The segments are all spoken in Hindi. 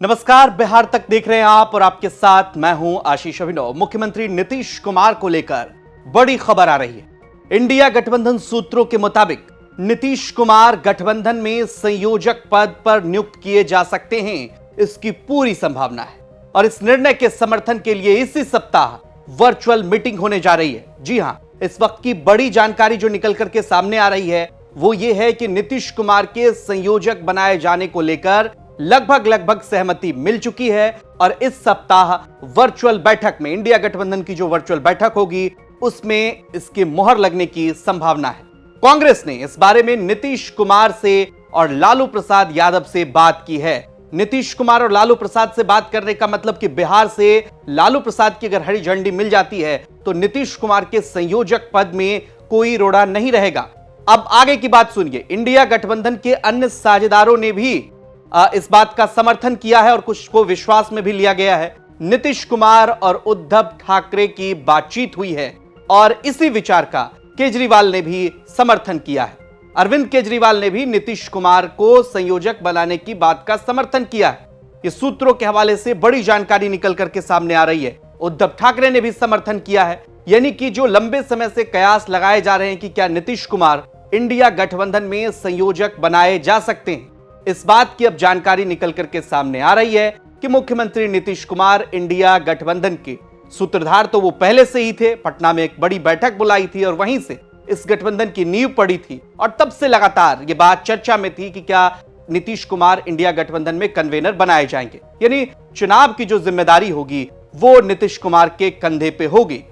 नमस्कार, बिहार तक देख रहे हैं आप और आपके साथ मैं हूं आशीष अभिनव। मुख्यमंत्री नीतीश कुमार को लेकर बड़ी खबर आ रही है। इंडिया गठबंधन सूत्रों के मुताबिक नीतीश कुमार गठबंधन में संयोजक पद पर नियुक्त किए जा सकते हैं, इसकी पूरी संभावना है। और इस निर्णय के समर्थन के लिए इसी सप्ताह वर्चुअल मीटिंग होने जा रही है। जी हां, इस वक्त की बड़ी जानकारी जो निकल करके सामने आ रही है वो ये है कि नीतीश कुमार के संयोजक बनाए जाने को लेकर लगभग सहमति मिल चुकी है और इस सप्ताह वर्चुअल बैठक में इंडिया गठबंधन की जो वर्चुअल बैठक होगी उसमें इसकी मुहर लगने की संभावना है। कांग्रेस ने इस बारे में नीतीश कुमार से और लालू प्रसाद यादव से बात की है। नीतीश कुमार और लालू प्रसाद से बात करने का मतलब कि बिहार से लालू प्रसाद की अगर हरी झंडी मिल जाती है तो नीतीश कुमार के संयोजक पद में कोई रोड़ा नहीं रहेगा। अब आगे की बात सुनिए। इंडिया गठबंधन के अन्य साझेदारों ने भी इस बात का समर्थन किया है और कुछ को विश्वास में भी लिया गया है। नीतीश कुमार और उद्धव ठाकरे की बातचीत हुई है और इसी विचार का केजरीवाल ने भी समर्थन किया है। अरविंद केजरीवाल ने भी नीतीश कुमार को संयोजक बनाने की बात का समर्थन किया है। इस सूत्रों के हवाले से बड़ी जानकारी निकल करके सामने आ रही है। उद्धव ठाकरे ने भी समर्थन किया है, यानी कि जो लंबे समय से कयास लगाए जा रहे हैं कि क्या नीतीश कुमार इंडिया गठबंधन में संयोजक बनाए जा सकते हैं, इस बात की अब जानकारी निकल करके सामने आ रही है कि मुख्यमंत्री नीतीश कुमार इंडिया गठबंधन के सूत्रधार तो वो पहले से ही थे। पटना में एक बड़ी बैठक बुलाई थी और वहीं से इस गठबंधन की नींव पड़ी थी और तब से लगातार ये बात चर्चा में थी कि क्या नीतीश कुमार इंडिया गठबंधन में कन्वेनर बनाए जाएंगे, यानी चुनाव की जो जिम्मेदारी होगी वो नीतीश कुमार के कंधे पे होगी।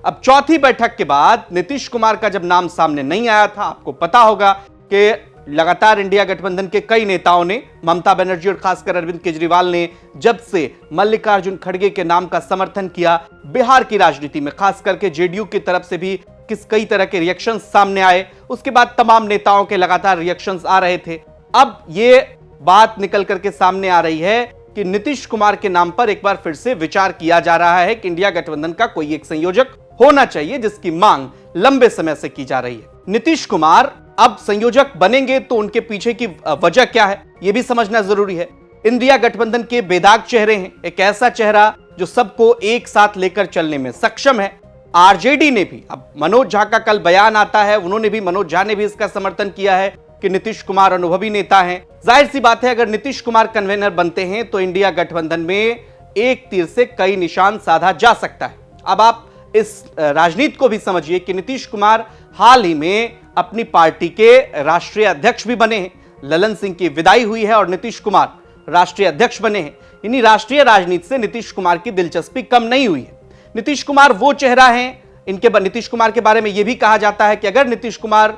अब चौथी बैठक के बाद नीतीश कुमार का जब नाम सामने नहीं आया था, आपको पता होगा कि लगातार इंडिया गठबंधन के कई नेताओं ने, ममता बनर्जी और खासकर अरविंद केजरीवाल ने जब से मल्लिकार्जुन खड़गे के नाम का समर्थन किया, बिहार की राजनीति में खास करके जेडीयू की तरफ से भी कई तरह के रिएक्शंस सामने आए। उसके बाद तमाम नेताओं के लगातार रिएक्शंस आ रहे थे। अब ये बात निकल करके सामने आ रही है कि नीतीश कुमार के नाम पर एक बार फिर से विचार किया जा रहा है कि इंडिया गठबंधन का कोई एक संयोजक होना चाहिए, जिसकी मांग लंबे समय से की जा रही है। नीतीश कुमार अब संयोजक बनेंगे तो उनके पीछे की वजह क्या है यह भी समझना जरूरी है। इंडिया गठबंधन के बेदाग चेहरे हैं, एक ऐसा चेहरा जो सबको एक साथ लेकर चलने में सक्षम है। आरजेडी ने भी, अब मनोज झा का कल बयान आता है, मनोज झा ने भी इसका समर्थन किया है कि नीतीश कुमार अनुभवी नेता हैं। जाहिर सी बात है, अगर नीतीश कुमार कन्वेनर बनते हैं तो इंडिया गठबंधन में एक तीर से कई निशान साधा जा सकता है। अब आप इस राजनीति को भी समझिए कि नीतीश कुमार हाल ही में अपनी पार्टी के राष्ट्रीय अध्यक्ष भी बने हैं। ललन सिंह की विदाई हुई है और नीतीश कुमार राष्ट्रीय अध्यक्ष बने हैं। यानी राष्ट्रीय राजनीति से नीतीश कुमार की दिलचस्पी कम नहीं हुई है। नीतीश कुमार वो चेहरा है, नीतीश कुमार के बारे में यह भी कहा जाता है कि अगर नीतीश कुमार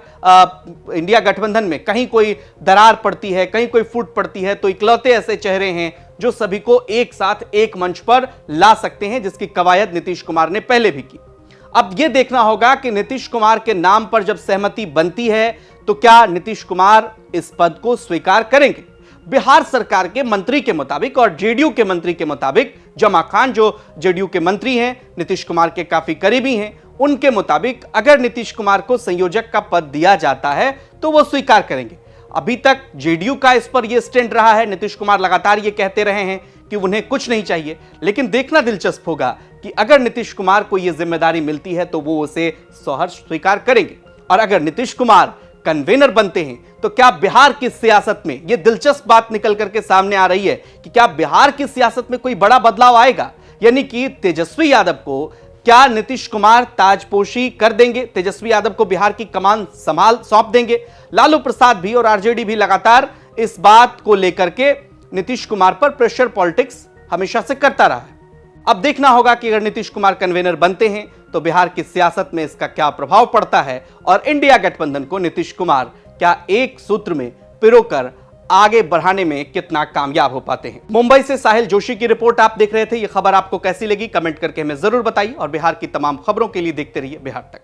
इंडिया गठबंधन में कहीं कोई दरार पड़ती है, कहीं कोई फूट पड़ती है, तो इकलौते ऐसे चेहरे हैं जो सभी को एक साथ एक मंच पर ला सकते हैं, जिसकी कवायद नीतीश कुमार ने पहले भी की। अब यह देखना होगा कि नीतीश कुमार के नाम पर जब सहमति बनती है तो क्या नीतीश कुमार इस पद को स्वीकार करेंगे। बिहार सरकार के मंत्री के मुताबिक और जेडीयू के मंत्री के मुताबिक, जमा खान जो जेडीयू के मंत्री हैं, नीतीश कुमार के काफी करीबी हैं, उनके मुताबिक अगर नीतीश कुमार को संयोजक का पद दिया जाता है तो वो स्वीकार करेंगे। अभी तक जेडीयू का इस पर यह स्टैंड रहा है। नीतीश कुमार लगातार ये कहते रहे हैं कि उन्हें कुछ नहीं चाहिए, लेकिन देखना दिलचस्प होगा कि अगर नीतीश कुमार को यह जिम्मेदारी मिलती है तो वो उसे सहर्ष स्वीकार करेंगे। और अगर नीतीश कुमार कन्वेनर बनते हैं तो क्या बिहार की सियासत में यह दिलचस्प बात निकल करके सामने आ रही है कि क्या बिहार की सियासत में कोई बड़ा बदलाव आएगा, यानी कि तेजस्वी यादव को क्या नीतीश कुमार ताजपोशी कर देंगे, तेजस्वी यादव को बिहार की कमान सौंप देंगे। लालू प्रसाद भी और आरजेडी भी लगातार इस बात को लेकर के नीतीश कुमार पर प्रेशर पॉलिटिक्स हमेशा से करता रहा है। अब देखना होगा कि अगर नीतीश कुमार कन्वेनर बनते हैं तो बिहार की सियासत में इसका क्या प्रभाव पड़ता है और इंडिया गठबंधन को नीतीश कुमार क्या एक सूत्र में पिरोकर आगे बढ़ाने में कितना कामयाब हो पाते हैं। मुंबई से साहिल जोशी की रिपोर्ट आप देख रहे थे। यह खबर आपको कैसी लगी कमेंट करके हमें जरूर बताइए और बिहार की तमाम खबरों के लिए देखते रहिए बिहार तक।